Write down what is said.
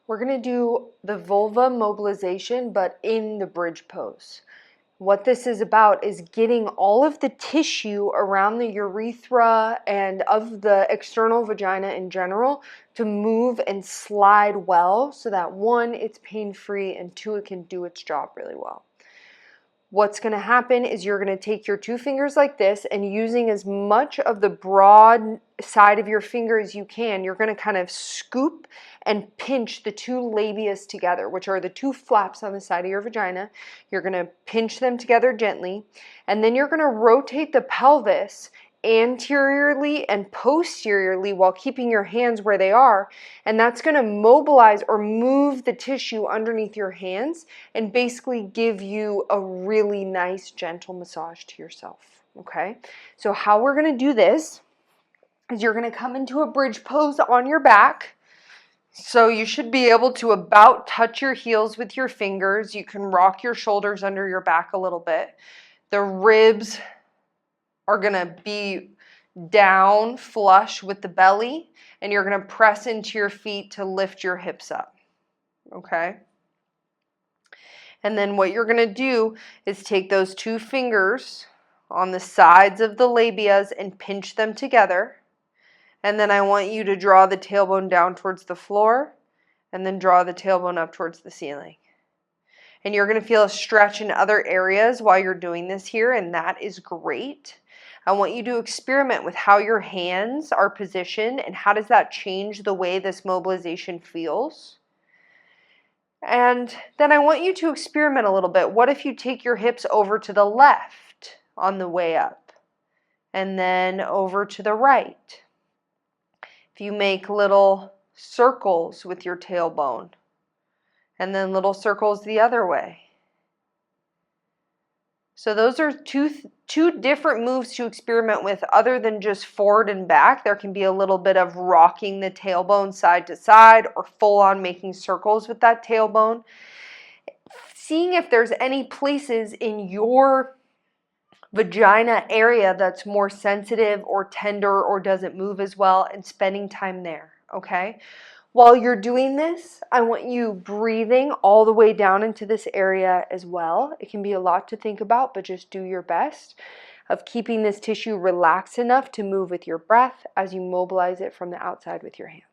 We're going to do the vulva mobilization, but in the bridge pose. What this is about is getting all of the tissue around the urethra and of the external vagina in general to move and slide well so that one, it's pain-free, and two, it can do its job really well. What's going to happen is you're going to take your two fingers like this, and using as much of the broad side of your finger as you can, you're going to kind of scoop and pinch the two labias together, which are the two flaps on the side of your vagina. You're going to pinch them together gently, and then you're going to rotate the pelvis anteriorly and posteriorly while keeping your hands where they are, and that's going to mobilize or move the tissue underneath your hands and basically give you a really nice gentle massage to yourself. Okay, so how we're going to do this is you're going to come into a bridge pose on your back. So you should be able to about touch your heels with your fingers. You can rock your shoulders under your back a little bit. The ribs are going to be down flush with the belly, and you're going to press into your feet to lift your hips up. Okay? And then what you're going to do is take those two fingers on the sides of the labias and pinch them together. And then I want you to draw the tailbone down towards the floor and then draw the tailbone up towards the ceiling. And you're going to feel a stretch in other areas while you're doing this here, and that is great. I want you to experiment with how your hands are positioned and how does that change the way this mobilization feels. And then I want you to experiment a little bit. What if you take your hips over to the left on the way up and then over to the right? If you make little circles with your tailbone and then little circles the other way. So those are two different moves to experiment with other than just forward and back. There can be a little bit of rocking the tailbone side to side or full on making circles with that tailbone. Seeing if there's any places in your vagina area that's more sensitive or tender or doesn't move as well, and spending time there, okay? While you're doing this, I want you breathing all the way down into this area as well. It can be a lot to think about, but just do your best of keeping this tissue relaxed enough to move with your breath as you mobilize it from the outside with your hands.